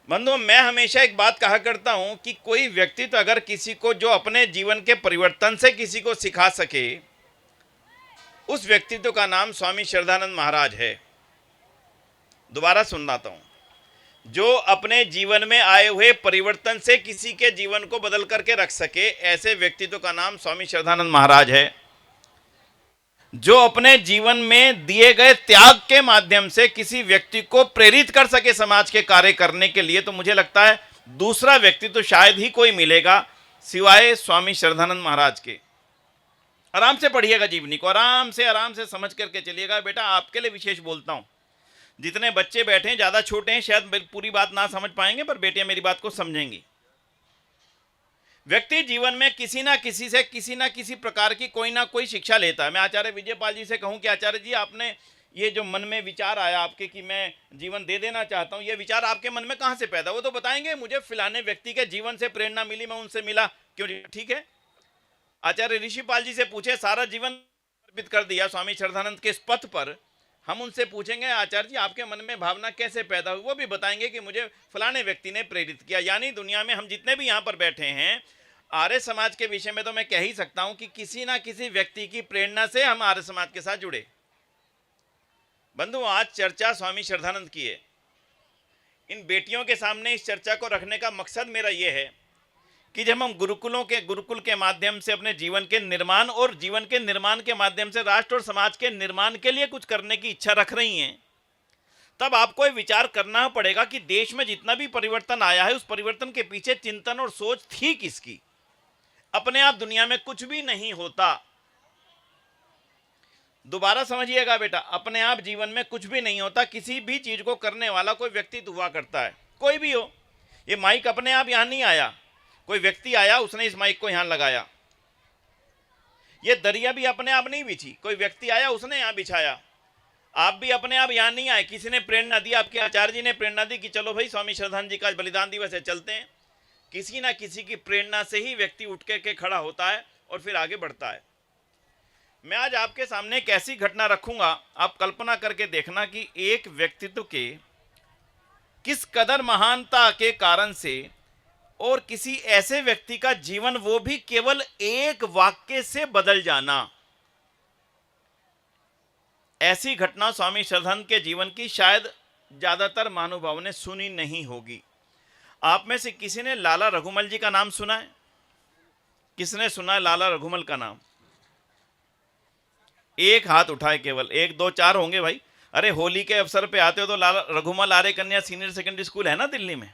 बंधु, मैं हमेशा एक बात कहा करता हूं कि कोई व्यक्ति तो अगर किसी को जो अपने जीवन के परिवर्तन से किसी को सिखा सके, उस व्यक्तित्व का नाम स्वामी श्रद्धानंद महाराज है। दोबारा सुनाता हूं। जो अपने जीवन में आए हुए परिवर्तन से किसी के जीवन को बदल करके रख सके, ऐसे व्यक्तित्व का नाम स्वामी श्रद्धानंद महाराज है। जो अपने जीवन में दिए गए त्याग के माध्यम से किसी व्यक्ति को प्रेरित कर सके समाज के कार्य करने के लिए, तो मुझे लगता है दूसरा व्यक्ति तो शायद ही कोई मिलेगा सिवाय स्वामी श्रद्धानंद महाराज के। आराम से पढ़िएगा जीवनी को, आराम से समझ करके चलिएगा। बेटा, आपके लिए विशेष बोलता हूं। जितने बच्चे बैठे हैं, ज्यादा छोटे हैं, शायद पूरी बात ना समझ पाएंगे, पर बेटियां मेरी बात को समझेंगी। व्यक्ति जीवन में किसी ना किसी से किसी ना किसी प्रकार की कोई ना कोई शिक्षा लेता है। मैं आचार्य विजयपाल जी से कहूं कि आचार्य जी, आपने ये जो मन में विचार आया आपके कि मैं जीवन दे देना चाहता हूं, ये विचार आपके मन में कहां से पैदा? वो तो बताएंगे, मुझे फिलाने व्यक्ति के जीवन से प्रेरणा मिली, मैं उनसे मिला। क्यों जी? ठीक है, आचार्य ऋषिपाल जी से पूछे, सारा जीवन अर्पित कर दिया स्वामी श्रद्धानंद के इस पथ पर। हम उनसे पूछेंगे, आचार्य जी आपके मन में भावना कैसे पैदा हुई? वो भी बताएंगे कि मुझे फलाने व्यक्ति ने प्रेरित किया। यानी दुनिया में हम जितने भी यहाँ पर बैठे हैं, आर्य समाज के विषय में तो मैं कह ही सकता हूं कि किसी ना किसी व्यक्ति की प्रेरणा से हम आर्य समाज के साथ जुड़े। बंधु, आज चर्चा स्वामी श्रद्धानंद की है। इन बेटियों के सामने इस चर्चा को रखने का मकसद मेरा यह है कि जब हम गुरुकुल के माध्यम से अपने जीवन के निर्माण और जीवन के निर्माण के माध्यम से राष्ट्र और समाज के निर्माण के लिए कुछ करने की इच्छा रख रही हैं, तब आपको ये विचार करना पड़ेगा कि देश में जितना भी परिवर्तन आया है, उस परिवर्तन के पीछे चिंतन और सोच थी किसकी? अपने आप दुनिया में कुछ भी नहीं होता। दोबारा समझिएगा बेटा, अपने आप जीवन में कुछ भी नहीं होता। किसी भी चीज को करने वाला कोई व्यक्तित्व हुआ करता है, कोई भी हो। ये माइक अपने आप यहां नहीं आया, कोई व्यक्ति आया, उसने इस माइक को यहां लगाया। ये दरिया भी अपने आप नहीं बिछी, कोई व्यक्ति आया, उसने यहां बिछाया। आप भी अपने आप यहां नहीं आए, किसी ने प्रेरणा दी, आपके आचार्य जी ने प्रेरणा दी कि चलो भाई स्वामी श्रद्धानंद जी का बलिदान दिवस है, चलते हैं। किसी ना किसी की प्रेरणा से ही व्यक्ति उठ के खड़ा होता है और फिर आगे बढ़ता है। मैं आज आपके सामने एक ऐसी घटना रखूंगा, आप कल्पना करके देखना कि एक व्यक्तित्व के किस कदर महानता के कारण से, और किसी ऐसे व्यक्ति का जीवन वो भी केवल एक वाक्य से बदल जाना। ऐसी घटना स्वामी श्रद्धानंद के जीवन की शायद ज्यादातर महानुभावों ने सुनी नहीं होगी। आप में से किसी ने लाला रघुमल जी का नाम सुना है? किसने सुना है लाला रघुमल का नाम? एक हाथ उठाए, केवल एक, दो, चार होंगे भाई। अरे होली के अवसर पे आते हो तो लाला रघुमल आर्य कन्या सीनियर सेकेंडरी स्कूल है ना दिल्ली में,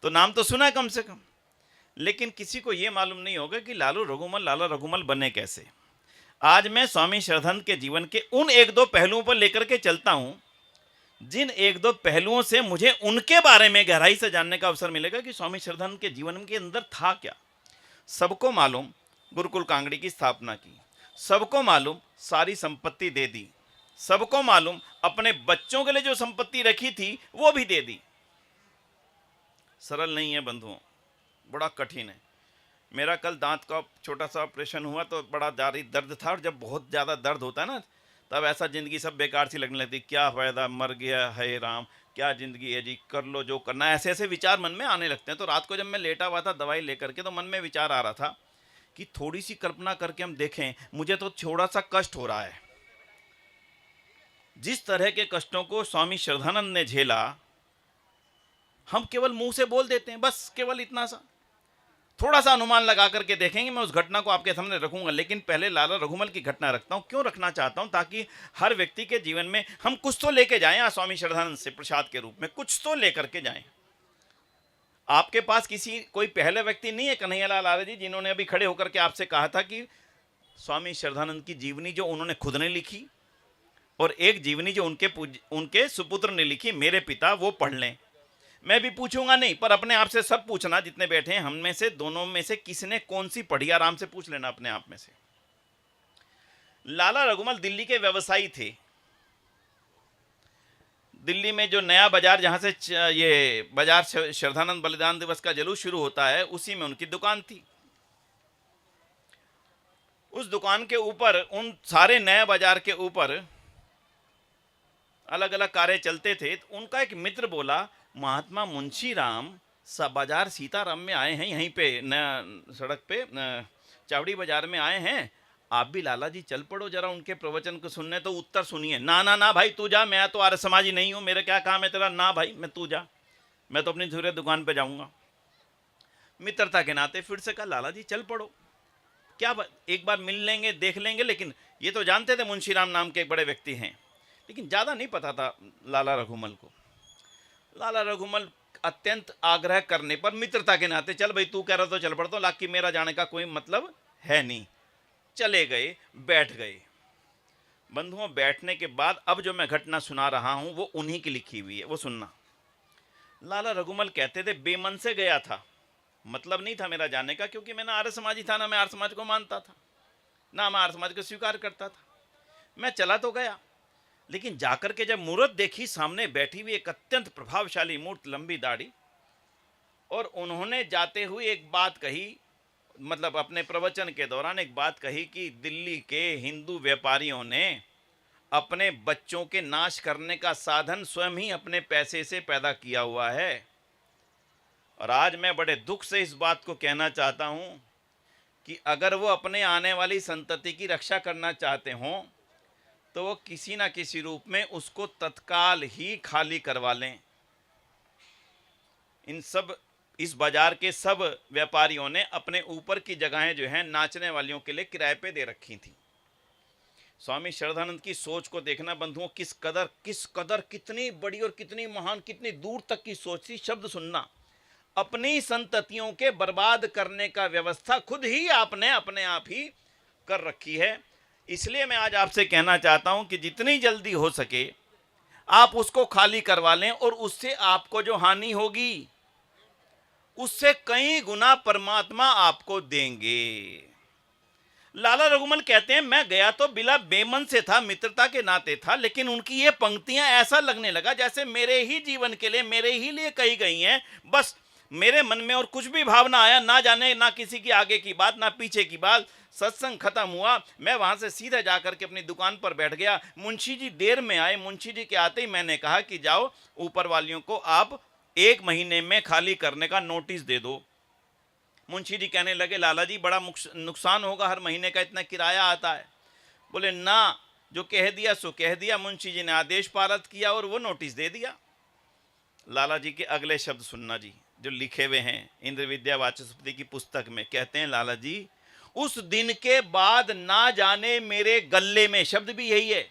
तो नाम तो सुना है कम से कम। लेकिन किसी को यह मालूम नहीं होगा कि लाला रघुमल बने कैसे। आज मैं स्वामी श्रद्धानंद के जीवन के उन एक दो पहलुओं पर लेकर के चलता हूं, जिन एक दो पहलुओं से मुझे उनके बारे में गहराई से जानने का अवसर मिलेगा कि स्वामी श्रद्धानंद के जीवन के अंदर था क्या। सबको मालूम गुरुकुल कांगड़ी की स्थापना की, सबको मालूम सारी संपत्ति दे दी, सबको मालूम अपने बच्चों के लिए जो संपत्ति रखी थी वो भी दे दी। सरल नहीं है बंधुओं, बड़ा कठिन है। मेरा कल दांत का छोटा सा ऑपरेशन हुआ तो बड़ा जारी दर्द था, और जब बहुत ज़्यादा दर्द होता है ना, तब ऐसा ज़िंदगी सब बेकार सी लगने लगती। क्या फ़ायदा, मर गया है राम, क्या ज़िंदगी है जी, कर लो जो करना है, ऐसे ऐसे विचार मन में आने लगते हैं। तो रात को जब मैं लेटा हुआ था दवाई लेकर के, तो मन में विचार आ रहा था कि थोड़ी सी कल्पना करके हम देखें, मुझे तो थोड़ा सा कष्ट हो रहा है। जिस तरह के कष्टों को स्वामी श्रद्धानंद ने झेला, हम केवल मुंह से बोल देते हैं, बस केवल इतना सा। थोड़ा सा अनुमान लगा करके देखेंगे, मैं उस घटना को आपके सामने रखूंगा। लेकिन पहले लाला रघुमल की घटना रखता हूं। क्यों रखना चाहता हूं? ताकि हर व्यक्ति के जीवन में हम कुछ तो लेके जाएं, स्वामी श्रद्धानंद से प्रसाद के रूप में कुछ तो लेकर के जाएं। आपके पास कोई पहले व्यक्ति नहीं है कन्हैयालाल आर्य जी, जिन्होंने अभी खड़े होकर के आपसे कहा था कि स्वामी श्रद्धानंद की जीवनी जो उन्होंने खुद ने लिखी, और एक जीवनी जो उनके सुपुत्र ने लिखी, मेरे पिता, वो पढ़ लें। मैं भी पूछूंगा नहीं, पर अपने आप से सब पूछना, जितने बैठे हैं हम में से, दोनों में से किसने कौन सी पढ़ी, आराम से पूछ लेना अपने आप में से। लाला रघुमल दिल्ली के व्यवसायी थे। दिल्ली में जो नया बाजार, जहां से ये बाजार श्रद्धानंद बलिदान दिवस का जुलूस शुरू होता है, उसी में उनकी दुकान थी। उस दुकान के ऊपर, उन सारे नया बाजार के ऊपर अलग अलग कार्य चलते थे। उनका एक मित्र बोला महात्मा मुंशी राम बाजार सीताराम में आए हैं, यहीं पे नया सड़क पे चावड़ी बाजार में आए हैं, आप भी लाला जी चल पड़ो जरा उनके प्रवचन को सुनने। तो उत्तर सुनिए, ना ना ना भाई तू जा, मैं तो आर्य समाजी नहीं हूं, मेरा क्या काम है तेरा, ना भाई मैं तू जा, मैं तो अपनी धुरे दुकान पे जाऊंगा। मित्रता के नाते फिर से कहा लाला जी चल पड़ो, क्या एक बार मिल लेंगे देख लेंगे। लेकिन ये तो जानते थे मुंशीराम नाम के एक बड़े व्यक्ति हैं, लेकिन ज़्यादा नहीं पता था लाला रघुमल को। लाला रघुमल अत्यंत आग्रह करने पर मित्रता के नाते, चल भाई तू कह रहा तो चल पड़ता हूँ, लाकि मेरा जाने का कोई मतलब है नहीं, चले गए, बैठ गए। बंधुओं, बैठने के बाद अब जो मैं घटना सुना रहा हूं वो उन्हीं की लिखी हुई है, वो सुनना। लाला रघुमल कहते थे बेमन से गया था, मतलब नहीं था मेरा जाने का, क्योंकि मैं ना आर्य समाजी था, ना मैं आर्य समाज को मानता था, ना मैं आर्य समाज को स्वीकार करता था। मैं चला तो गया, लेकिन जाकर के जब मूर्त देखी, सामने बैठी हुई एक अत्यंत प्रभावशाली मूर्त, लंबी दाढ़ी, और उन्होंने जाते हुए एक बात कही, मतलब अपने प्रवचन के दौरान एक बात कही कि दिल्ली के हिंदू व्यापारियों ने अपने बच्चों के नाश करने का साधन स्वयं ही अपने पैसे से पैदा किया हुआ है। और आज मैं बड़े दुख से इस बात को कहना चाहता हूं कि अगर वो अपने आने वाली संतति की रक्षा करना चाहते हों तो वो किसी ना किसी रूप में उसको तत्काल ही खाली करवा लें। इस बाजार के सब व्यापारियों ने अपने ऊपर की जगहें जो हैं नाचने वालियों के लिए किराए पे दे रखी थी। स्वामी श्रद्धानंद की सोच को देखना बंधुओं, किस कदर कितनी बड़ी और कितनी महान, कितनी दूर तक की सोच थी। शब्द सुनना, अपनी संततियों के बर्बाद करने का व्यवस्था खुद ही आपने अपने आप ही कर रखी है। इसलिए मैं आज आपसे कहना चाहता हूं कि जितनी जल्दी हो सके आप उसको खाली करवा लें, और उससे आपको जो हानि होगी उससे कई गुना परमात्मा आपको देंगे। लाला रघुमल कहते हैं मैं गया तो बिला बेमन से था, मित्रता के नाते था, लेकिन उनकी ये पंक्तियां ऐसा लगने लगा जैसे मेरे ही जीवन के लिए, मेरे ही लिए कही गई हैं। बस मेरे मन में और कुछ भी भावना आया, ना जाने ना किसी की आगे की बात ना पीछे की बात। सत्संग खत्म हुआ, मैं वहां से सीधे जाकर के अपनी दुकान पर बैठ गया। मुंशी जी देर में आए, मुंशी जी के आते ही मैंने कहा कि जाओ ऊपर वालियों को आप 1 महीने में खाली करने का नोटिस दे दो। मुंशी जी कहने लगे लाला जी बड़ा नुकसान होगा, हर महीने का इतना किराया आता है। बोले ना, जो कह दिया सो कह दिया। मुंशी जी ने आदेश पारित किया और वो नोटिस दे दिया। लाला जी के अगले शब्द सुनना जी, जो लिखे हुए हैं इंद्र विद्या वाचस्पति की पुस्तक में। कहते हैं लाला जी, उस दिन के बाद ना जाने मेरे गले में, शब्द भी यही है,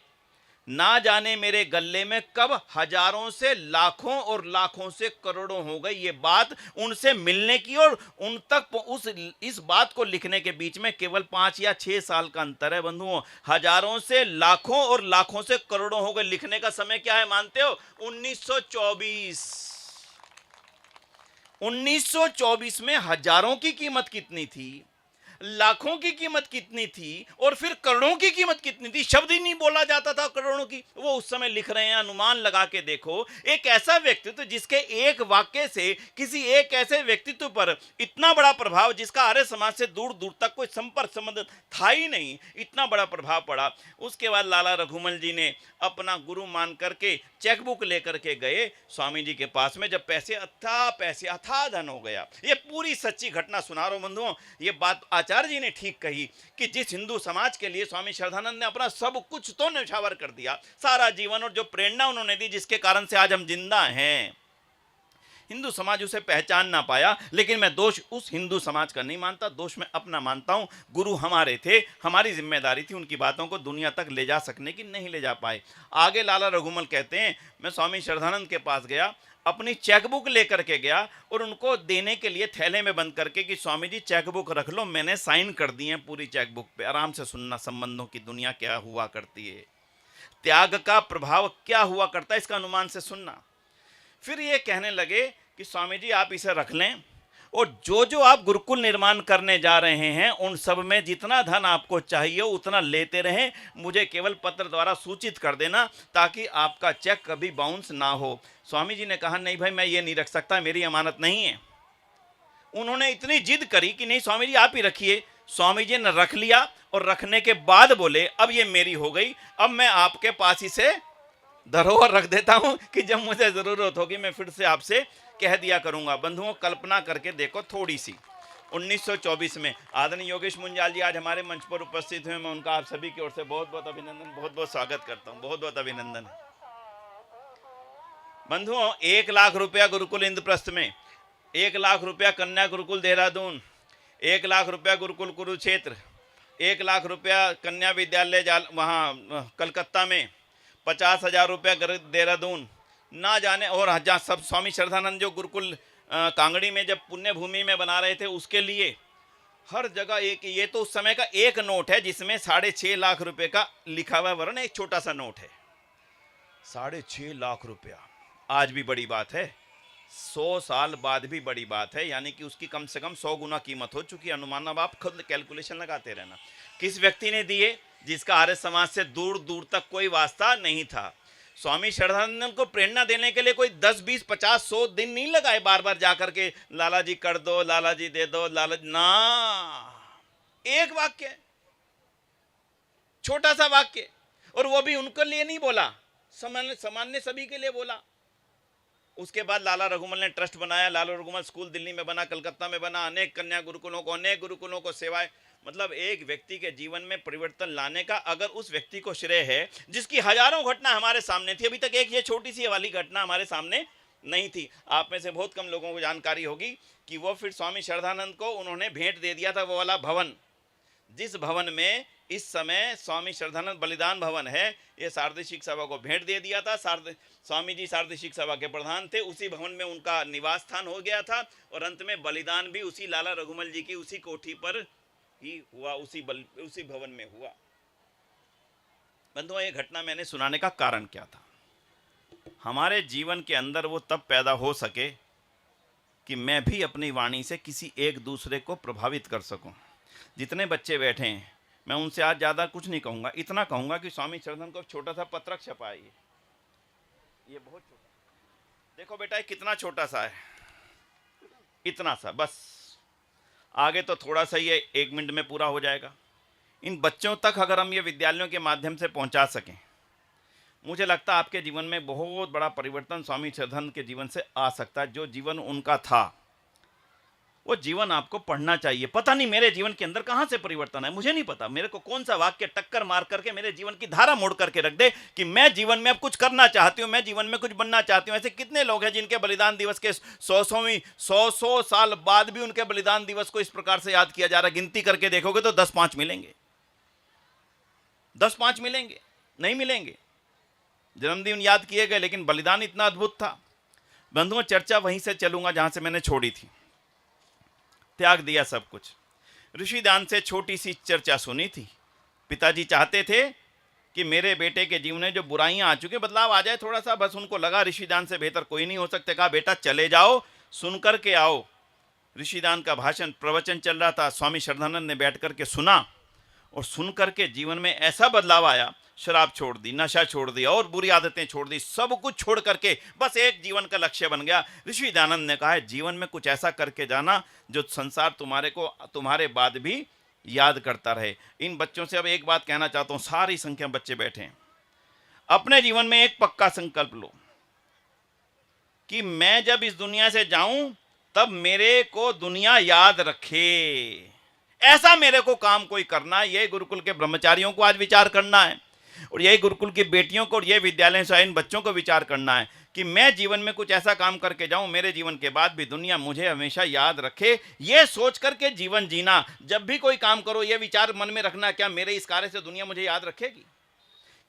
ना जाने मेरे गले में कब हजारों से लाखों और लाखों से करोड़ों हो गई। ये बात उनसे मिलने की और उन तक इस बात को लिखने के बीच में केवल 5 या 6 साल का अंतर है बंधुओं। हजारों से लाखों और लाखों से करोड़ों हो गए। लिखने का समय क्या है मानते हो? 1924। 1924 में हजारों की कीमत कितनी थी, लाखों की कीमत कितनी थी, और फिर करोड़ों की कीमत कितनी थी? शब्द ही नहीं बोला जाता था करोड़ों की। वो उस समय लिख रहे हैं। अनुमान लगा के देखो, एक ऐसा व्यक्तित्व जिसके एक वाक्य से किसी एक ऐसे व्यक्तित्व पर इतना बड़ा प्रभाव, जिसका आर्य समाज से दूर दूर तक कोई संपर्क संबंध था ही नहीं, इतना बड़ा प्रभाव पड़ा। उसके बाद लाला रघुमल जी ने अपना गुरु मान करके चेकबुक लेकर के गए स्वामी जी के पास में। जब पैसे अथाह धन हो गया। ये पूरी सच्ची घटना सुना रहा हूं बंधुओं। ये बात आचार्य जी ने ठीक कही कि जिस हिंदू समाज के लिए स्वामी श्रद्धानंद ने अपना सब कुछ तो न्यौछावर कर दिया, सारा जीवन, और जो प्रेरणा उन्होंने दी, जिसके कारण से आज हम जिंदा हैं, हिंदू समाज उसे पहचान ना पाया। लेकिन मैं दोष उस हिंदू समाज का नहीं मानता, दोष मैं अपना मानता हूं। गुरु हमारे थे, हमारी जिम्मेदारी थी उनकी बातों को दुनिया तक ले जा सकने की, नहीं ले जा पाए। आगे लाला रघुमल कहते हैं, मैं स्वामी श्रद्धानंद के पास गया, अपनी चेकबुक लेकर के गया और उनको देने के लिए थैले में बंद करके कि स्वामी जी चेकबुक रख लो, मैंने साइन कर दिए हैं पूरी चेकबुक पे। आराम से सुनना, संबंधों की दुनिया क्या हुआ करती है, त्याग का प्रभाव क्या हुआ करता है, इसका अनुमान से सुनना। फिर ये कहने लगे कि स्वामी जी आप इसे रख लें, और जो जो आप गुरुकुल निर्माण करने जा रहे हैं उन सब में जितना धन आपको चाहिए उतना लेते रहें, मुझे केवल पत्र द्वारा सूचित कर देना ताकि आपका चेक कभी बाउंस ना हो। स्वामी जी ने कहा नहीं भाई, मैं ये नहीं रख सकता, मेरी अमानत नहीं है। उन्होंने इतनी जिद करी कि नहीं स्वामी जी आप ही रखिए। स्वामी जी ने रख लिया और रखने के बाद बोले अब ये मेरी हो गई, अब मैं आपके पास इसे धरोहर रख देता हूं कि जब मुझे जरूरत होगी मैं फिर से आपसे कह दिया करूंगा। बंधुओं, कल्पना करके देखो थोड़ी सी, 1924 में आदरणीय योगेश मुंजाल जी आज हमारे मंच पर उपस्थित हुए। मैं उनका आप सभी की ओर से बहुत बहुत अभिनंदन, बहुत बहुत स्वागत करता हूं, बहुत बहुत अभिनंदन। बंधुओं, 1 लाख रुपया गुरुकुल इंद्रप्रस्थ में, 1 लाख रुपया कन्या गुरुकुल देहरादून, 1 लाख रुपया गुरुकुल कुरुक्षेत्र, 1 लाख रुपया कन्या विद्यालय वहाँ कलकत्ता में, 50,000 रुपया देहरादून ना जाने, और जहाँ सब स्वामी श्रद्धानंद जो गुरुकुल कांगड़ी में जब पुण्य भूमि में बना रहे थे उसके लिए हर जगह एक, ये तो उस समय का एक नोट है जिसमें 6.5 लाख रुपए का लिखा हुआ वर्ण, एक छोटा सा नोट है, 6.5 लाख रुपया। आज भी बड़ी बात है, 100 साल बाद भी बड़ी बात है, यानी कि उसकी कम से कम 100 गुना कीमत हो चुकी है। अनुमान अब आप खुद कैलकुलेशन लगाते रहना। किस व्यक्ति ने दिए? जिसका आर्य समाज से दूर दूर तक कोई वास्ता नहीं था। स्वामी श्रद्धानंद को प्रेरणा देने के लिए कोई 10, 20, 50, 100 दिन नहीं लगाए बार बार जाकर के लाला जी कर दो, लाला जी दे दो, लाला जी ना, एक वाक्य, छोटा सा वाक्य, और वो भी उनके लिए नहीं बोला, सामान्य सभी के लिए बोला। उसके बाद लाला रघुमल ने ट्रस्ट बनाया, लाला रघुमल स्कूल दिल्ली में बना, कलकत्ता में बना, अनेक कन्या गुरुकुलों को सेवाएं, मतलब एक व्यक्ति के जीवन में परिवर्तन लाने का अगर उस व्यक्ति को श्रेय है जिसकी हजारों घटना हमारे सामने थी, अभी तक एक ये छोटी सी वाली घटना हमारे सामने नहीं थी। आप में से बहुत कम लोगों को जानकारी होगी कि वो फिर स्वामी श्रद्धानंद को उन्होंने भेंट दे दिया था, वो वाला भवन, जिस भवन में इस समय स्वामी श्रद्धानंद बलिदान भवन है, ये शारदीय शिख सभा को भेंट दे दिया था। स्वामी जी शारदीय शिख सभा के प्रधान थे, उसी भवन में उनका निवास स्थान हो गया था, और अंत में बलिदान भी उसी लाला रघुमल जी की उसी कोठी पर ही हुआ, उसी भवन में हुआ। बंधुओं, ये घटना मैंने सुनाने का कारण क्या था? हमारे जीवन के अंदर वो तब पैदा हो सके कि मैं भी अपनी वाणी से किसी एक दूसरे को प्रभावित कर सकूं। जितने बच्चे बैठे हैं, मैं उनसे आज ज़्यादा कुछ नहीं कहूँगा, इतना कहूँगा कि स्वामी श्रद्धानंद को छोटा सा पत्रक छपाइए। ये बहुत छोटा, देखो बेटा ये कितना छोटा सा है, इतना सा, बस आगे तो थोड़ा सा ही है, 1 मिनट में पूरा हो जाएगा। इन बच्चों तक अगर हम ये विद्यालयों के माध्यम से पहुंचा सकें, मुझे लगता है आपके जीवन में बहुत बड़ा परिवर्तन स्वामी श्रद्धानंद के जीवन से आ सकता है। जो जीवन उनका था वो जीवन आपको पढ़ना चाहिए। पता नहीं मेरे जीवन के अंदर कहाँ से परिवर्तन है, मुझे नहीं पता, मेरे को कौन सा वाक्य टक्कर मार करके मेरे जीवन की धारा मोड़ करके रख दे कि मैं जीवन में अब कुछ करना चाहती हूँ, मैं जीवन में कुछ बनना चाहती हूँ। ऐसे कितने लोग हैं जिनके बलिदान दिवस के 100 साल बाद भी उनके बलिदान दिवस को इस प्रकार से याद किया जा रहा है। गिनती करके देखोगे तो 10-5 मिलेंगे, 10-5 मिलेंगे, नहीं मिलेंगे। जन्मदिन याद किए गए, लेकिन बलिदान इतना अद्भुत था। बंधुओं, चर्चा वहीं से चलूंगा जहां से मैंने छोड़ी थी। त्याग दिया सब कुछ। ऋषिदान से छोटी सी चर्चा सुनी थी। पिताजी चाहते थे कि मेरे बेटे के जीवन में जो बुराइयां आ चुकी, बदलाव आ जाए थोड़ा सा, बस उनको लगा ऋषिदान से बेहतर कोई नहीं हो सकता। कहा बेटा चले जाओ, सुन कर के आओ। ऋषिदान का भाषण प्रवचन चल रहा था, स्वामी श्रद्धानंद ने बैठ कर के सुना, और सुन कर के जीवन में ऐसा बदलाव आया, शराब छोड़ दी, नशा छोड़ दिया और बुरी आदतें छोड़ दी, सब कुछ छोड़ करके बस एक जीवन का लक्ष्य बन गया। ऋषि दयानंद ने कहा है जीवन में कुछ ऐसा करके जाना जो संसार तुम्हारे बाद भी याद करता रहे। इन बच्चों से अब एक बात कहना चाहता हूं, सारी संख्या बच्चे बैठे हैं, अपने जीवन में एक पक्का संकल्प लो कि मैं जब इस दुनिया से जाऊं तब मेरे को दुनिया याद रखे। ऐसा मेरे को काम कोई करना है। यही गुरुकुल के ब्रह्मचारियों को आज विचार करना है, और यही गुरुकुल की बेटियों को और ये विद्यालय से आए इन बच्चों को विचार करना है कि मैं जीवन में कुछ ऐसा काम करके जाऊं मेरे जीवन के बाद भी दुनिया मुझे हमेशा याद रखे। ये सोच करके जीवन जीना। जब भी कोई काम करो ये विचार मन में रखना, क्या मेरे इस कार्य से दुनिया मुझे याद रखेगी?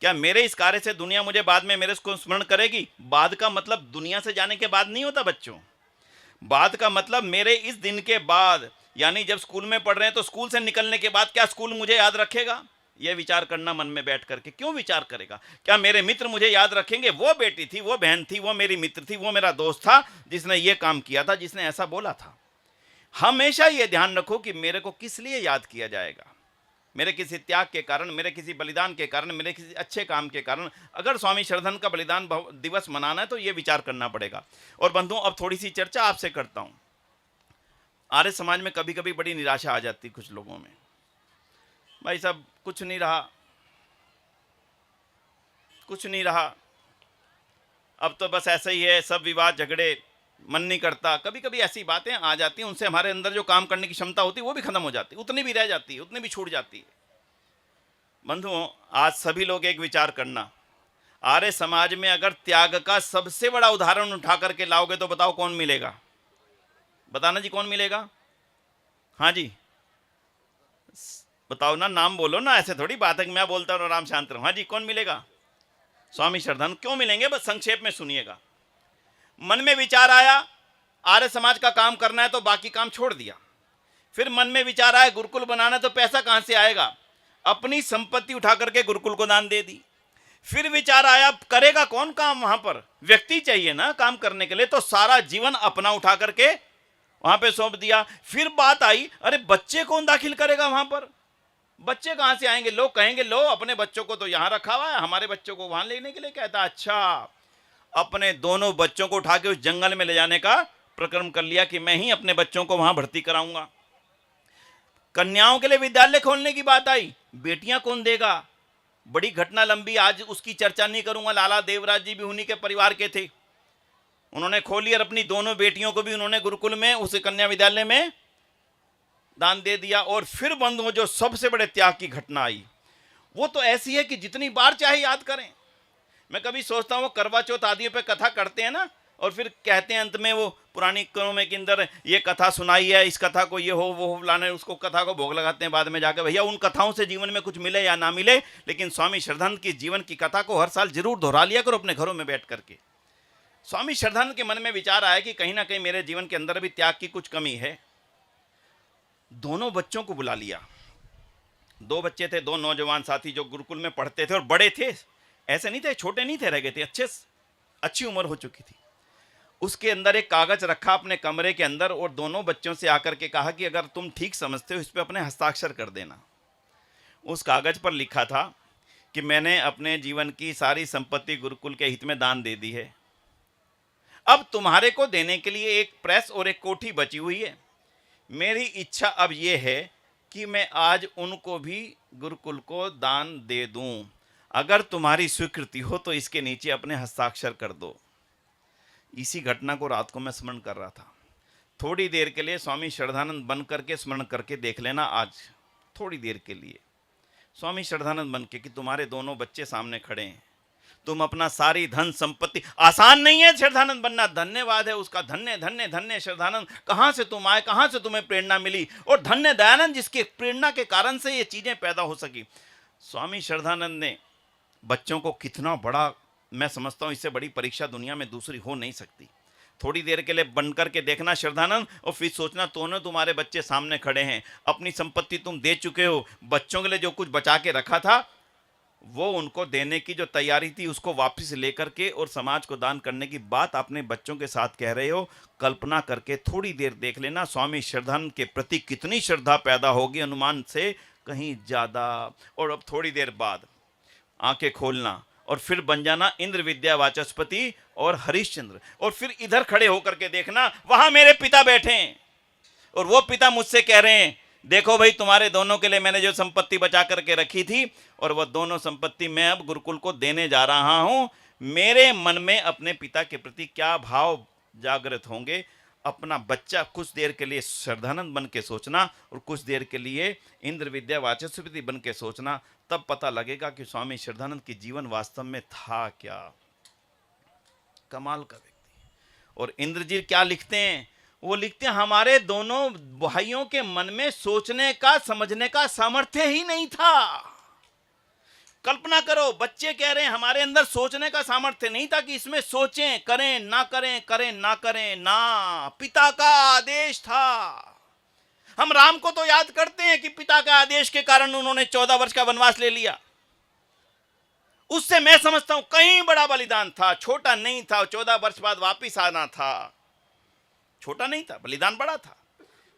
क्या मेरे इस कार्य से दुनिया मुझे बाद में मेरे को स्मरण करेगी? बाद का मतलब दुनिया से जाने के बाद नहीं होता बच्चों। बाद का मतलब मेरे इस दिन के बाद, यानी जब स्कूल में पढ़ रहे हैं तो स्कूल से निकलने के बाद क्या स्कूल मुझे याद रखेगा? यह विचार करना मन में बैठ करके। क्यों विचार करेगा? क्या मेरे मित्र मुझे याद रखेंगे? वो बेटी थी, वो बहन थी, वो मेरी मित्र थी, वो मेरा दोस्त था जिसने ये काम किया था, जिसने ऐसा बोला था। हमेशा ये ध्यान रखो कि मेरे को किस लिए याद किया जाएगा। मेरे किसी त्याग के कारण, मेरे किसी बलिदान के कारण, मेरे किसी अच्छे काम के कारण। अगर स्वामी श्रद्धानंद का बलिदान दिवस मनाना है तो ये विचार करना पड़ेगा। और बंधुओं, अब थोड़ी सी चर्चा आपसे करता हूं। आर्य समाज में कभी कभी बड़ी निराशा आ जाती कुछ लोगों में, भाई साहब कुछ नहीं रहा, कुछ नहीं रहा, अब तो बस ऐसा ही है, सब विवाद झगड़े, मन नहीं करता। कभी कभी ऐसी बातें आ जाती हैं, उनसे हमारे अंदर जो काम करने की क्षमता होती है वो भी खत्म हो जाती है, उतनी भी रह जाती है, उतनी भी छूट जाती है। बंधुओं, आज सभी लोग एक विचार करना, आर्य समाज में अगर त्याग का सबसे बड़ा उदाहरण उठा करके लाओगे तो बताओ कौन मिलेगा? बताना जी, कौन मिलेगा? हाँ जी, बताओ ना, नाम बोलो ना, ऐसे थोड़ी बात है कि मैं बोलता हूँ आराम शांत रहूं। हाँ जी, कौन मिलेगा? स्वामी श्रद्धानंद। क्यों मिलेंगे? बस संक्षेप में सुनिएगा। मन में विचार आया आर्य समाज का काम करना है तो बाकी काम छोड़ दिया। फिर मन में विचार आया गुरुकुल बनाना, तो पैसा कहां से आएगा? अपनी संपत्ति उठा करके गुरुकुल को दान दे दी। फिर विचार आया करेगा कौन काम? वहां पर व्यक्ति चाहिए ना काम करने के लिए, तो सारा जीवन अपना उठा करके वहां पे सौंप दिया। फिर बात आई अरे बच्चे कौन दाखिल करेगा वहां पर? बच्चे कहां से आएंगे? लोग कहेंगे लो अपने बच्चों को तो यहां रखा हुआ है, हमारे बच्चों को वहां लेने के लिए कहता। अच्छा, अपने दोनों बच्चों को उठा के उस जंगल में ले जाने का प्रक्रम कर लिया कि मैं ही अपने बच्चों को वहां भर्ती कराऊंगा। कन्याओं के लिए विद्यालय खोलने की बात आई, बेटियां कौन देगा? बड़ी घटना लंबी, आज उसकी चर्चा नहीं करूंगा। लाला देवराज जी भी उन्हीं के परिवार के थे, उन्होंने खोली और अपनी दोनों बेटियों को भी उन्होंने गुरुकुल में, उस कन्या विद्यालय में दान दे दिया। और फिर बंधुओं, जो सबसे बड़े त्याग की घटना आई वो तो ऐसी है कि जितनी बार चाहे याद करें। मैं कभी सोचता हूँ, वो करवा चौथ आदियों पे कथा करते हैं ना, और फिर कहते हैं अंत में वो पुरानी क्रमों में के अंदर ये कथा सुनाई है, इस कथा को ये हो वो हो लाने, उसको कथा को भोग लगाते हैं बाद में जाकर। भैया उन कथाओं से जीवन में कुछ मिले या ना मिले, लेकिन स्वामी श्रद्धानंद की जीवन की कथा को हर साल जरूर दोहरा लिया करो अपने घरों में बैठ करके। स्वामी श्रद्धानंद के मन में विचार आया कि कहीं ना कहीं मेरे जीवन के अंदर भी त्याग की कुछ कमी है। दोनों बच्चों को बुला लिया। दो बच्चे थे, दो नौजवान साथी जो गुरुकुल में पढ़ते थे और बड़े थे, ऐसे नहीं थे, छोटे नहीं थे, रह गए थे, अच्छी उम्र हो चुकी थी। उसके अंदर एक कागज रखा अपने कमरे के अंदर और दोनों बच्चों से आकर के कहा कि अगर तुम ठीक समझते हो इस पे अपने हस्ताक्षर कर देना। उस कागज पर लिखा था कि मैंने अपने जीवन की सारी संपत्ति गुरुकुल के हित में दान दे दी है, अब तुम्हारे को देने के लिए एक प्रेस और एक कोठी बची हुई है। मेरी इच्छा अब यह है कि मैं आज उनको भी गुरुकुल को दान दे दूं, अगर तुम्हारी स्वीकृति हो तो इसके नीचे अपने हस्ताक्षर कर दो। इसी घटना को रात को मैं स्मरण कर रहा था। थोड़ी देर के लिए स्वामी श्रद्धानंद बन करके स्मरण करके देख लेना, आज थोड़ी देर के लिए स्वामी श्रद्धानंद बन के कि तुम्हारे दोनों बच्चे सामने खड़े हैं, तुम अपना सारी धन संपत्ति, आसान नहीं है श्रद्धानंद बनना, धन्यवाद है उसका, धन्य धन्य धन्य श्रद्धानंद, कहां से तुम आए, कहां से तुम्हें प्रेरणा मिली, और धन्य दयानंद जिसके प्रेरणा के कारण से ये चीजें पैदा हो सकी। स्वामी श्रद्धानंद ने बच्चों को कितना बड़ा, मैं समझता हूं इससे बड़ी परीक्षा दुनिया में दूसरी हो नहीं सकती। थोड़ी देर के लिए बन करके देखना श्रद्धानंद, और फिर सोचना तुम्हारे बच्चे सामने खड़े हैं, अपनी संपत्ति तुम दे चुके हो, बच्चों के लिए जो कुछ बचा के रखा था वो उनको देने की जो तैयारी थी उसको वापस लेकर के और समाज को दान करने की बात अपने बच्चों के साथ कह रहे हो। कल्पना करके थोड़ी देर देख लेना स्वामी श्रद्धानंद के प्रति कितनी श्रद्धा पैदा होगी, अनुमान से कहीं ज्यादा। और अब थोड़ी देर बाद आंखें खोलना और फिर बन जाना इंद्र विद्या वाचस्पति और हरिश्चंद्र, और फिर इधर खड़े होकर के देखना वहां मेरे पिता बैठे हैं और वो पिता मुझसे कह रहे हैं देखो भाई तुम्हारे दोनों के लिए मैंने जो संपत्ति बचा करके रखी थी और वह दोनों संपत्ति मैं अब गुरुकुल को देने जा रहा हूं। मेरे मन में अपने पिता के प्रति क्या भाव जागृत होंगे, अपना बच्चा कुछ देर के लिए श्रद्धानंद बन के सोचना और कुछ देर के लिए इंद्र विद्या वाचस्पति बन के सोचना, तब पता लगेगा कि स्वामी श्रद्धानंद की जीवन वास्तव में था क्या। कमाल का व्यक्ति। और इंद्र जी क्या लिखते हैं? वो लिखते हैं हमारे दोनों भाइयों के मन में सोचने का समझने का सामर्थ्य ही नहीं था। कल्पना करो, बच्चे कह रहे हैं हमारे अंदर सोचने का सामर्थ्य नहीं था कि इसमें सोचें, करें ना करें, करें ना करें, ना, पिता का आदेश था। हम राम को तो याद करते हैं कि पिता का आदेश के कारण उन्होंने 14 वर्ष का वनवास ले लिया, उससे मैं समझता हूं कहीं बड़ा बलिदान था, छोटा नहीं था। 14 वर्ष बाद वापिस आना था, छोटा नहीं था, बलिदान बड़ा था।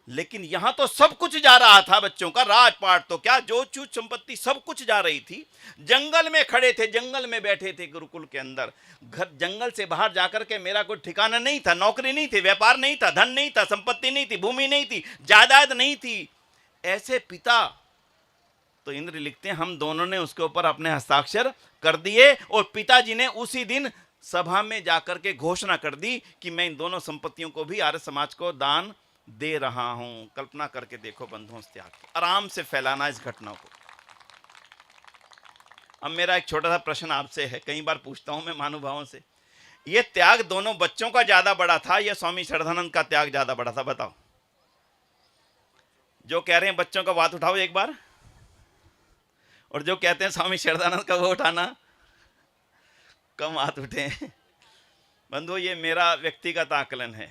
लेकिन यहां तो सब कुछ जा रहा था, बच्चों का राजपाट तो क्या, जो चूज संपत्ति सब कुछ जा रही थी। जंगल में खड़े थे, जंगल में बैठे थे गुरुकुल के अंदर, घर जंगल से बाहर जाकर के मेरा कोई ठिकाना नहीं था, नौकरी नहीं थी, व्यापार नहीं था, धन नहीं था, संपत्ति नहीं थी, भूमि नहीं थी, जायदाद नहीं थी। ऐसे पिता, तो इंद्र लिखते हैं हम दोनों ने उसके ऊपर अपने हस्ताक्षर कर दिए और पिताजी ने उसी दिन सभा में जाकर के घोषणा कर दी कि मैं इन दोनों संपत्तियों को भी आर्य समाज को दान दे रहा हूं। कल्पना करके देखो बंधुओं, इस त्याग को आराम से फैलाना इस घटना को। अब मेरा एक छोटा सा प्रश्न आपसे है, कई बार पूछता हूं मैं महानुभावों से, यह त्याग दोनों बच्चों का ज्यादा बड़ा था या स्वामी श्रद्धानंद का त्याग ज्यादा बड़ा था? बताओ। जो कह रहे हैं बच्चों का हाथ उठाओ एक बार, और जो कहते हैं स्वामी श्रद्धानंद का वो उठाना, कम हाथ उठे। बंधुओं, ये मेरा व्यक्तिगत आकलन है।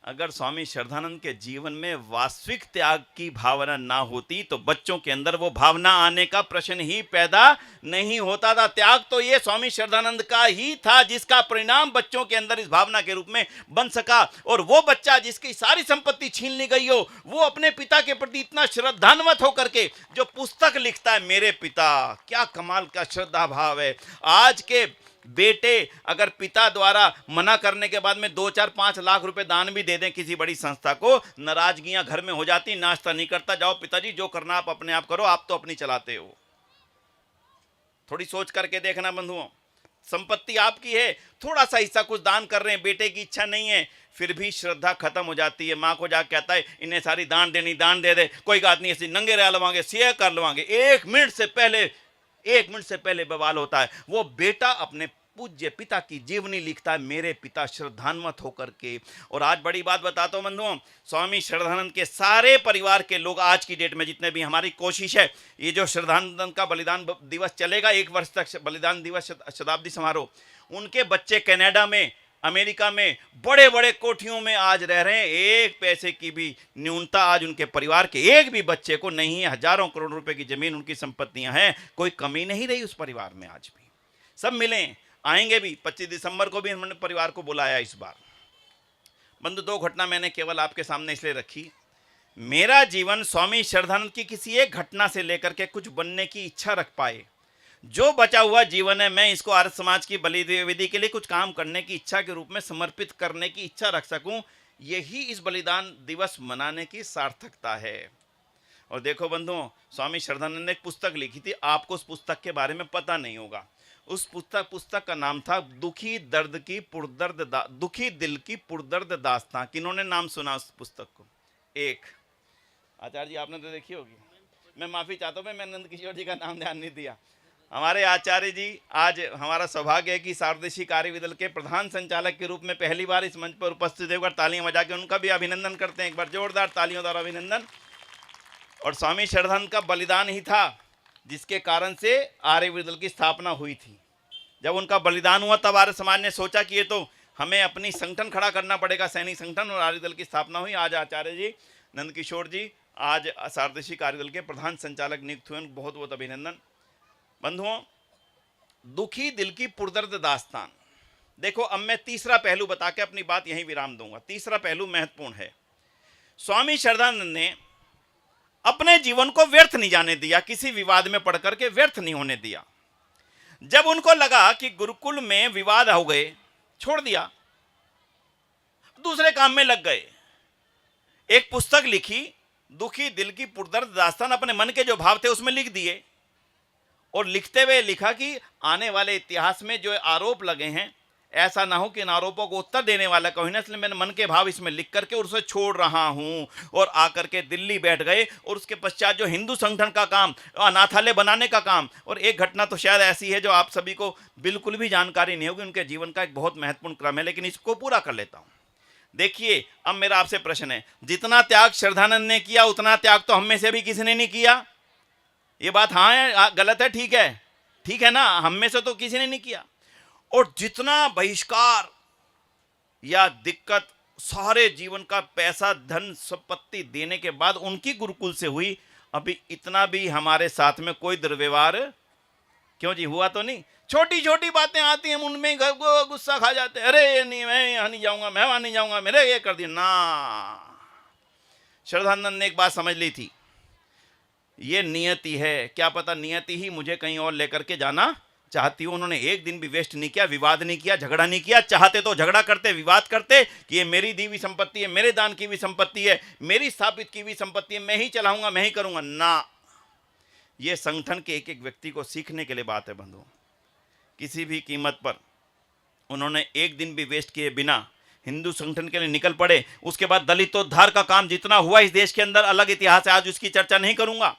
अगर स्वामी श्रद्धानंद के जीवन में वास्तविक त्याग की भावना ना होती तो बच्चों के अंदर वो भावना आने का प्रश्न ही पैदा नहीं होता था। त्याग तो ये स्वामी श्रद्धानंद का ही था जिसका परिणाम बच्चों के अंदर इस भावना के रूप में बन सका। और वो बच्चा जिसकी सारी संपत्ति छीन ली गई हो, वो अपने पिता के प्रति इतना श्रद्धान्वित होकर के जो पुस्तक लिखता है, मेरे पिता, क्या कमाल का श्रद्धा भाव है। आज के बेटे अगर पिता द्वारा मना करने के बाद में 2, 4, 5 लाख रुपए दान भी दे दें किसी बड़ी संस्था को, नाराजगियां घर में हो जाती, नाश्ता नहीं करता, जाओ पिताजी जो करना आप अपने आप करो, आप तो अपनी चलाते हो। थोड़ी सोच करके देखना बंधुओं, संपत्ति आपकी है, थोड़ा सा हिस्सा कुछ दान कर रहे हैं, बेटे की इच्छा नहीं है, फिर भी श्रद्धा खत्म हो जाती है। माँ को जाकर कहता है इन्हें सारी दान देनी, दान दे दे, कोई बात नहीं, ऐसी नंगे रह लवांगे, शेयर कर लवांगे। 1 मिनट से पहले बवाल होता है। वो बेटा अपने पूज्य पिता की जीवनी लिखता है, मेरे पिता श्रद्धान्वित होकर के। और आज बड़ी बात बताता हूं बंधुओं, स्वामी श्रद्धानंद के सारे परिवार के लोग आज की डेट में, जितने भी हमारी कोशिश है, ये जो श्रद्धानंद का बलिदान दिवस चलेगा 1 वर्ष तक, बलिदान दिवस शताब्दी समारोह, उनके बच्चे कनाडा में, अमेरिका में बड़े बड़े कोठियों में आज रह रहे हैं। 1 पैसे की भी न्यूनता आज उनके परिवार के एक भी बच्चे को नहीं है। हजारों करोड़ रुपए की जमीन, उनकी संपत्तियां हैं, कोई कमी नहीं रही उस परिवार में। आज भी सब मिले, आएंगे भी। 25 दिसंबर को भी हमने परिवार को बुलाया इस बार। बंधु, 2 घटना मैंने केवल आपके सामने इसलिए रखी, मेरा जीवन स्वामी श्रद्धानंद की किसी एक घटना से लेकर के कुछ बनने की इच्छा रख पाए। जो बचा हुआ जीवन है, मैं इसको आर्य समाज की बलि विधि के लिए कुछ काम करने की इच्छा के रूप में समर्पित करने की इच्छा रख सकूं, यही इस बलिदान दिवस मनाने की सार्थकता है। और देखो बंधुओं, स्वामी श्रद्धानंद ने एक पुस्तक लिखी थी, आपको उस पुस्तक के बारे में पता नहीं होगा। उस पुस्तक का नाम था दुखी दिल की पुरदर्द दास्तां। किन्होंने नाम सुना उस पुस्तक को? एक आचार्य जी, आपने तो देखी होगी। मैं माफी चाहता हूँ, मैं नंद किशोर जी का नाम ध्यान नहीं दिया। हमारे आचार्य जी, आज हमारा सौभाग्य है कि सारदेशी कार्यविदल के प्रधान संचालक के रूप में पहली बार इस मंच पर उपस्थित होकर तालियां बजा के उनका भी अभिनंदन करते हैं। एक बार जोरदार तालियों द्वारा अभिनंदन। और स्वामी श्रद्धानंद का बलिदान ही था जिसके कारण से आर्य विदल की स्थापना हुई थी। जब उनका बलिदान हुआ तब आर्य समाज ने सोचा कि ये तो हमें अपनी संगठन खड़ा करना पड़ेगा, सैनिक संगठन, और आर्य दल की स्थापना हुई। आज आचार्य जी नंद किशोर जी आज सारदेशी कार्यदल के प्रधान संचालक नियुक्त हुए, बहुत बहुत अभिनंदन। बंधुओं, दुखी दिल की पुरदर्द दास्तान। देखो, अब मैं तीसरा पहलू बता के अपनी बात यहीं विराम दूंगा। तीसरा पहलू महत्वपूर्ण है। स्वामी श्रद्धानंद ने अपने जीवन को व्यर्थ नहीं जाने दिया, किसी विवाद में पड़ करके व्यर्थ नहीं होने दिया। जब उनको लगा कि गुरुकुल में विवाद हो गए, छोड़ दिया, दूसरे काम में लग गए। एक पुस्तक लिखी, दुखी दिल की पुरदर्द दास्तान, अपने मन के जो भाव थे उसमें लिख दिए। और लिखते हुए लिखा कि आने वाले इतिहास में जो आरोप लगे हैं, ऐसा ना हो कि इन आरोपों को उत्तर देने वाला कोई ना, इसलिए मैंने मन के भाव इसमें लिख करके उसे छोड़ रहा हूं। और आकर के दिल्ली बैठ गए। और उसके पश्चात जो हिंदू संगठन का काम, अनाथालय बनाने का काम, और एक घटना तो शायद ऐसी है जो आप सभी को बिल्कुल भी जानकारी नहीं होगी, उनके जीवन का एक बहुत महत्वपूर्ण क्रम है, लेकिन इसको पूरा कर लेता हूं। देखिए, अब मेरा आपसे प्रश्न है, जितना त्याग श्रद्धानंद ने किया उतना त्याग तो हम में से भी किसी ने नहीं किया। ये बात हाँ है, गलत है? ठीक है ना, हम में से तो किसी ने नहीं किया। और जितना बहिष्कार या दिक्कत सारे जीवन का पैसा, धन, संपत्ति देने के बाद उनकी गुरुकुल से हुई, अभी इतना भी हमारे साथ में कोई दुर्व्यवहार क्यों जी हुआ तो नहीं? छोटी छोटी बातें आती हैं, उनमें गुस्सा खा जाते हैं, अरे नहीं, मैं यहाँ नहीं जाऊंगा, मैं वहां नहीं जाऊंगा, मेरे ये कर दिया ना। श्रद्धानंद ने एक बात समझ ली थी, ये नियति है, क्या पता नियति ही मुझे कहीं और लेकर के जाना चाहती हूँ। उन्होंने एक दिन भी वेस्ट नहीं किया, विवाद नहीं किया, झगड़ा नहीं किया। चाहते तो झगड़ा करते, विवाद करते कि ये मेरी दी हुई संपत्ति है, मेरे दान की हुई संपत्ति है, मेरी स्थापित की हुई संपत्ति है, मैं ही चलाऊंगा, मैं ही करूंगा ना। ये संगठन के एक एक व्यक्ति को सीखने के लिए बात है बंधुओं। किसी भी कीमत पर उन्होंने एक दिन भी वेस्ट किए बिना हिंदू संगठन के लिए निकल पड़े। उसके बाद दलितोद्धार का काम जितना हुआ इस देश के अंदर अलग इतिहास है, आज उसकी चर्चा नहीं करूंगा।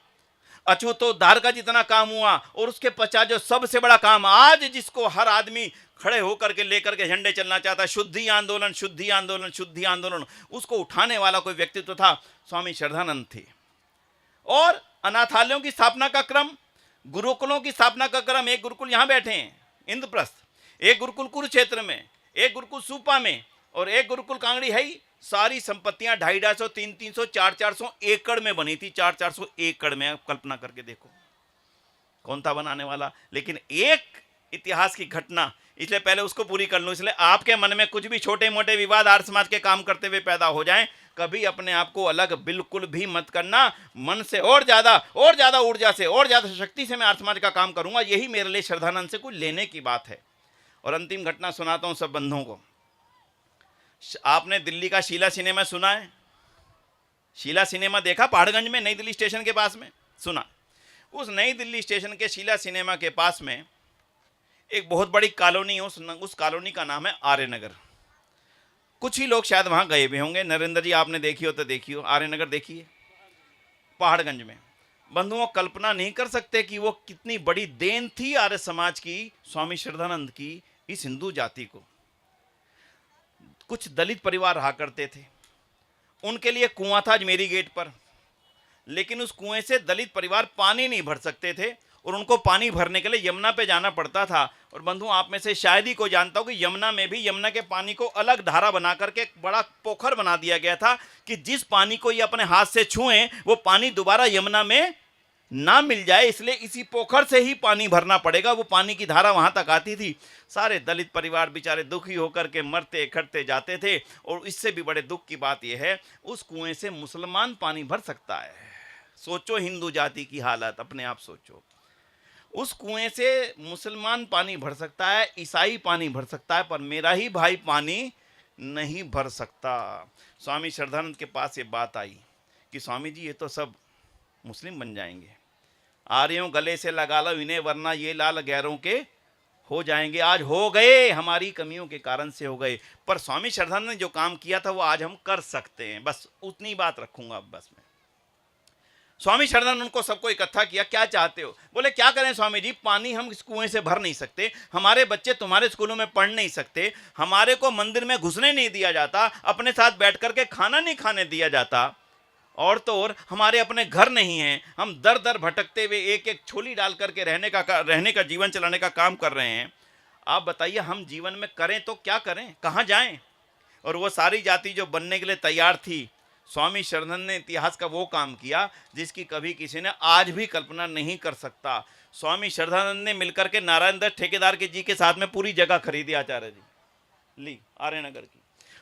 अछूतोद्धार का जितना काम हुआ और उसके पश्चात जो सबसे बड़ा काम आज जिसको हर आदमी खड़े होकर के लेकर के झंडे चलना चाहता है, शुद्धि आंदोलन, शुद्धि आंदोलन, शुद्धि आंदोलन, उसको उठाने वाला कोई व्यक्तित्व था, स्वामी श्रद्धानंद थे। और अनाथालयों की स्थापना का क्रम, गुरुकुलों की स्थापना का क्रम, एक गुरुकुल यहां बैठे हैं इंद्रप्रस्थ, एक गुरुकुल कुरुक्षेत्र में, एक गुरुकुल सूपा में और एक गुरुकुल कांगड़ी है ही। सारी संपत्तियां 250, 300, 400 एकड़ में बनी थी, 400 एकड़ में। आप कल्पना करके देखो कौन था बनाने वाला। लेकिन एक इतिहास की घटना, इसलिए पहले उसको पूरी कर लूं। इसलिए आपके मन में कुछ भी छोटे मोटे विवाद आर्य समाज के काम करते हुए पैदा हो जाएं, कभी अपने आप को अलग बिल्कुल भी मत करना। मन से और ज्यादा ऊर्जा से और ज्यादा शक्ति से मैं आर्य समाज का काम करूंगा, यही मेरे लिए श्रद्धानंद से कुछ लेने की बात है। और अंतिम घटना सुनाता हूं सब बंधुओं को। आपने दिल्ली का शीला सिनेमा सुना है? शीला सिनेमा देखा पहाड़गंज में, नई दिल्ली स्टेशन के पास में? सुना। उस नई दिल्ली स्टेशन के शीला सिनेमा के पास में एक बहुत बड़ी कॉलोनी है, उस कॉलोनी का नाम है आर्यनगर। कुछ ही लोग शायद वहां गए भी होंगे। नरेंद्र जी आपने देखी हो तो देखी हो, आर्यनगर देखिए पहाड़गंज में। बंधुओं, कल्पना नहीं कर सकते कि वो कितनी बड़ी देन थी आर्य समाज की, स्वामी श्रद्धानंद की, इस हिंदू जाति को। कुछ दलित परिवार रहा करते थे, उनके लिए कुआं था अजमेरी गेट पर, लेकिन उस कुएं से दलित परिवार पानी नहीं भर सकते थे और उनको पानी भरने के लिए यमुना पे जाना पड़ता था। और बंधु, आप में से शायद ही कोई जानता हो कि यमुना में भी यमुना के पानी को अलग धारा बना करके एक बड़ा पोखर बना दिया गया था कि जिस पानी को ये अपने हाथ से छुएं वो पानी दोबारा यमुना में ना मिल जाए, इसलिए इसी पोखर से ही पानी भरना पड़ेगा। वो पानी की धारा वहां तक आती थी। सारे दलित परिवार बेचारे दुखी होकर के मरते खटते जाते थे। और इससे भी बड़े दुख की बात यह है, उस कुएं से मुसलमान पानी भर सकता है। सोचो हिंदू जाति की हालत, अपने आप सोचो। उस कुएं से मुसलमान पानी भर सकता है, ईसाई पानी भर सकता है, पर मेरा ही भाई पानी नहीं भर सकता। स्वामी श्रद्धानंद के पास ये बात आई कि स्वामी जी ये तो सब मुस्लिम बन जाएंगे, आर्यों गले से लगा लो इन्हें वरना ये लाल गैरों के हो जाएंगे। आज हो गए, हमारी कमियों के कारण से हो गए, पर स्वामी श्रद्धानंद ने जो काम किया था वो आज हम कर सकते हैं। बस उतनी बात रखूंगा अब बस मैं। स्वामी श्रद्धानंद उनको सबको इकट्ठा किया, क्या चाहते हो? बोले क्या करें स्वामी जी, पानी हम इस कुएं से भर नहीं सकते, हमारे बच्चे तुम्हारे स्कूलों में पढ़ नहीं सकते, हमारे को मंदिर में घुसने नहीं दिया जाता, अपने साथ बैठ करके खाना नहीं खाने दिया जाता, और तो और हमारे अपने घर नहीं हैं, हम दर दर भटकते हुए एक एक छोली डाल करके रहने का जीवन चलाने का काम कर रहे हैं। आप बताइए हम जीवन में करें तो क्या करें, कहाँ जाएं? और वो सारी जाति जो बनने के लिए तैयार थी, स्वामी श्रद्धानंद ने इतिहास का वो काम किया जिसकी कभी किसी ने आज भी कल्पना नहीं कर सकता। स्वामी श्रद्धानंद ने मिलकर के नारायण दत्त ठेकेदार के जी के साथ में पूरी जगह खरीदी आचार्य जी, ली आर्यनगर की।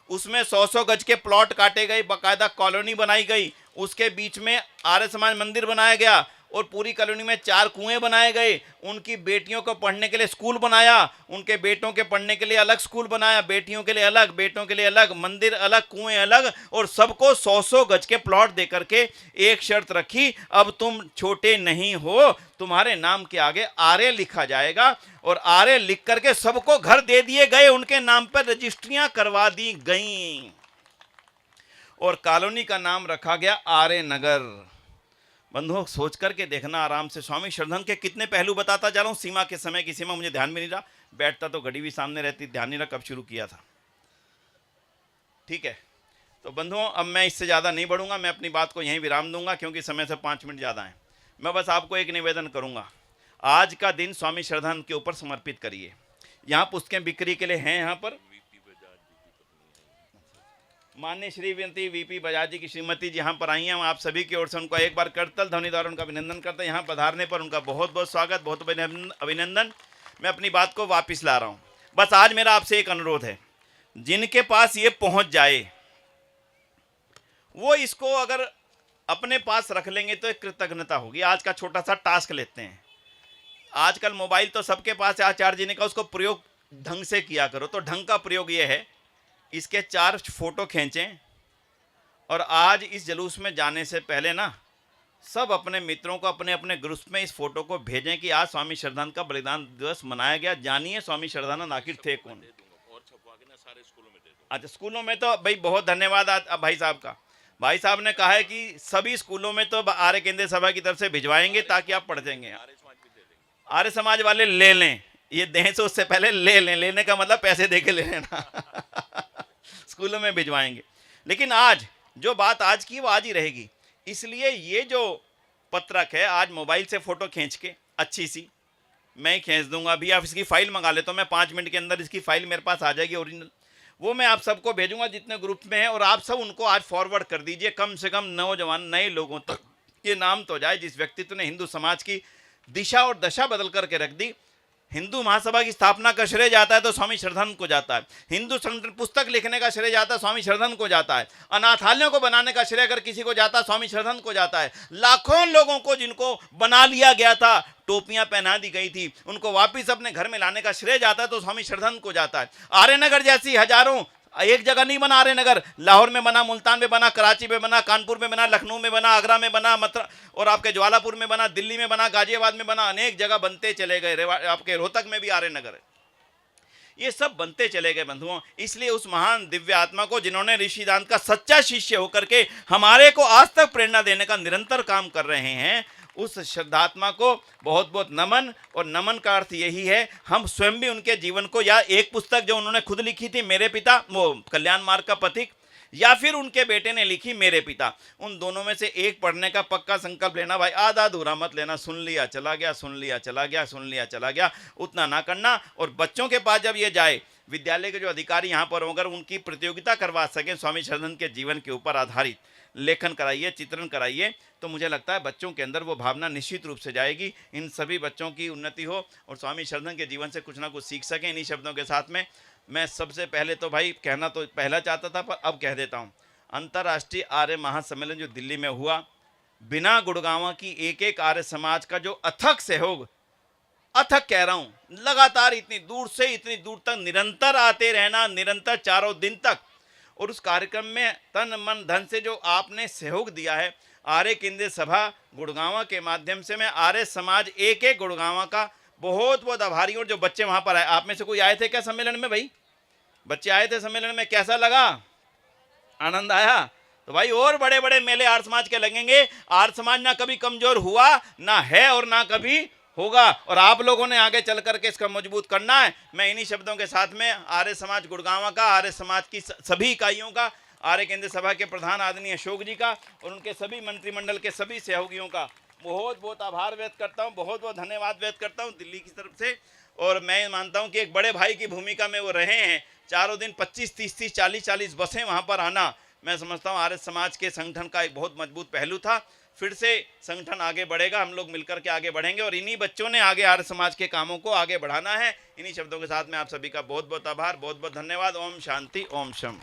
उसमें 100-100 गज के प्लॉट काटे गए, बाकायदा कॉलोनी बनाई गई, उसके बीच में आर्य समाज मंदिर बनाया गया और पूरी कॉलोनी में 4 कुएं बनाए गए। उनकी बेटियों को पढ़ने के लिए स्कूल बनाया, उनके बेटों के पढ़ने के लिए अलग स्कूल बनाया, बेटियों के लिए अलग, बेटों के लिए अलग, मंदिर अलग, कुएं अलग, और सबको 100-100 गज के प्लॉट दे करके एक शर्त रखी, अब तुम छोटे नहीं हो, तुम्हारे नाम के आगे आर्य लिखा जाएगा। और आर्य लिख करके सबको घर दे दिए गए, उनके नाम पर रजिस्ट्रियां करवा दी गईं और कॉलोनी का नाम रखा गया आर्य नगर। बंधुओं, सोच करके देखना आराम से। स्वामी श्रद्धानंद के कितने पहलू बताता जा रहा हूं। सीमा के समय की सीमा मुझे ध्यान में नहीं रहा, बैठता तो घड़ी भी सामने रहती, ध्यान नहीं रहा कब शुरू किया था। ठीक है, तो बंधुओं अब मैं इससे ज़्यादा नहीं बढ़ूंगा, मैं अपनी बात को यहीं विराम दूंगा क्योंकि समय से 5 मिनट ज़्यादा है। मैं बस आपको एक निवेदन करूंगा, आज का दिन स्वामी श्रद्धानंद के ऊपर समर्पित करिए। यहाँ पुस्तकें बिक्री के लिए हैं, यहाँ पर माननीय श्रीमती वीपी बजाज जी की श्रीमती जी यहाँ पर आई हैं। आप सभी की ओर से उनको एक बार करतल ध्वनि द्वारा उनका अभिनंदन करते हैं। यहाँ पधारने पर उनका बहुत बहुत स्वागत, बहुत अभिनंदन। मैं अपनी बात को वापस ला रहा हूँ। बस आज मेरा आपसे एक अनुरोध है, जिनके पास ये पहुँच जाए वो इसको अगर अपने पास रख लेंगे तो एक कृतज्ञता होगी। आज का छोटा सा टास्क लेते हैं। आजकल मोबाइल तो सबके पास है, आचार्य जी ने कहा उसको प्रयोग ढंग से किया करो। तो ढंग का प्रयोग ये है, इसके 4 फोटो खींचें और आज इस जुलूस में जाने से पहले ना सब अपने मित्रों को अपने अपने ग्रुप में इस फोटो को भेजें कि आज स्वामी श्रद्धानंद का बलिदान दिवस मनाया गया। जानिए स्वामी श्रद्धानंद आखिर थे कौन। सारे स्कूलों में दे दो। अच्छा, स्कूलों में तो भाई बहुत धन्यवाद आज भाई साहब का। भाई साहब ने कहा है कि सभी स्कूलों में तो आर्य केंद्रीय सभा की तरफ से भिजवाएंगे ताकि आप पढ़ जाएंगे। आर्य समाज भी दे देंगे। आर्य समाज वाले ले लें, ये दें से उससे पहले ले लें, लेने का मतलब पैसे दे के ले लेना। स्कूलों में भिजवाएंगे। लेकिन आज जो बात आज की वो आज ही रहेगी, इसलिए ये जो पत्रक है आज मोबाइल से फोटो खींच के अच्छी सी मैं ही खींच दूंगा। अभी आप इसकी फाइल मंगा ले तो मैं 5 मिनट के अंदर इसकी फाइल मेरे पास आ जाएगी ओरिजिनल, वो मैं आप सबको भेजूंगा जितने ग्रुप में है, और आप सब उनको आज फॉरवर्ड कर दीजिए। कम से कम नौजवान नए लोगों तक ये नाम तो जाए जिस व्यक्तित्व ने हिंदू समाज की दिशा और दशा बदल करके रख दी। हिंदू महासभा की स्थापना का श्रेय जाता है तो स्वामी श्रद्धानंद को जाता है। हिंदू संगठन पुस्तक लिखने का श्रेय जाता है स्वामी श्रद्धानंद को जाता है। अनाथालयों को बनाने का श्रेय अगर किसी को जाता है स्वामी श्रद्धानंद को जाता है। लाखों लोगों को जिनको बना लिया गया था, टोपियां पहना दी गई थी, उनको वापिस अपने घर में लाने का श्रेय जाता है तो स्वामी श्रद्धानंद को जाता है। आर्यनगर जैसी हजारों, एक जगह नहीं बना आर्यनगर, लाहौर में बना, मुल्तान में बना, कराची में बना, कानपुर में बना, लखनऊ में बना, आगरा में बना, मथुरा और आपके ज्वालापुर में बना, दिल्ली में बना, गाजियाबाद में बना, अनेक जगह बनते चले गए। आपके रोहतक में भी आर्यनगर है। ये सब बनते चले गए बंधुओं। इसलिए उस महान दिव्य आत्मा को जिन्होंने ऋषिदान का सच्चा शिष्य होकर के हमारे को आज तक प्रेरणा देने का निरंतर काम कर रहे हैं, उस श्रद्धात्मा को बहुत बहुत नमन। और नमन का अर्थ यही है हम स्वयं भी उनके जीवन को, या एक पुस्तक जो उन्होंने खुद लिखी थी मेरे पिता, वो कल्याण मार्ग का पथिक, या फिर उनके बेटे ने लिखी मेरे पिता, उन दोनों में से एक पढ़ने का पक्का संकल्प लेना भाई। आधा अधूरा मत लेना, सुन लिया चला गया, सुन लिया चला गया, सुन लिया चला गया, उतना ना करना। और बच्चों के पास जब ये जाए, विद्यालय के जो अधिकारी यहाँ पर होकर उनकी प्रतियोगिता करवा सकें स्वामी श्रद्धानंद के जीवन के ऊपर आधारित लेखन कराइए, चित्रण कराइए, तो मुझे लगता है बच्चों के अंदर वो भावना निश्चित रूप से जाएगी। इन सभी बच्चों की उन्नति हो और स्वामी श्रद्धानंद के जीवन से कुछ ना कुछ सीख सकें। इन्हीं शब्दों के साथ में मैं सबसे पहले तो भाई कहना तो पहला चाहता था पर अब कह देता हूँ, अंतर्राष्ट्रीय आर्य महासम्मेलन जो दिल्ली में हुआ, बिना गुड़गांव की एक एक आर्य समाज का जो अथक सहयोग, अथक कह रहा हूँ, लगातार इतनी दूर से इतनी दूर तक निरंतर आते रहना, निरंतर चारों दिन तक, और उस कार्यक्रम में तन मन धन से जो आपने सहयोग दिया है, आर्य केंद्रीय सभा गुड़गांव के माध्यम से मैं आर्य समाज एक एक गुड़गांव का बहुत बहुत आभारी हूँ। और जो बच्चे वहाँ पर आए, आप में से कोई आए थे क्या सम्मेलन में? भाई बच्चे आए थे सम्मेलन में, कैसा लगा? आनंद आया? तो भाई और बड़े बड़े मेले आर्य समाज के लगेंगे। आर्य समाज ना कभी कमजोर हुआ, ना है और ना कभी होगा, और आप लोगों ने आगे चल करके इसका मजबूत करना है। मैं इन्हीं शब्दों के साथ में आर्य समाज गुड़गांव का, आर्य समाज की सभी इकाइयों का, आर्य केंद्रीय सभा के प्रधान आदरणीय अशोक जी का और उनके सभी मंत्रिमंडल के सभी सहयोगियों का बहुत बहुत आभार व्यक्त करता हूँ, बहुत बहुत धन्यवाद व्यक्त करता हूँ दिल्ली की तरफ से। और मैं मानता हूँ कि एक बड़े भाई की भूमिका में वो रहे हैं। चारों दिन 25, 30, 30, 40, 40 बसें वहाँ पर आना, मैं समझता हूँ आर्य समाज के संगठन का एक बहुत मजबूत पहलू था। फिर से संगठन आगे बढ़ेगा, हम लोग मिलकर के आगे बढ़ेंगे और इन्हीं बच्चों ने आगे आर्य समाज के कामों को आगे बढ़ाना है। इन्हीं शब्दों के साथ में आप सभी का बहुत बहुत आभार, बहुत बहुत धन्यवाद। ओम शांति, ओम शम।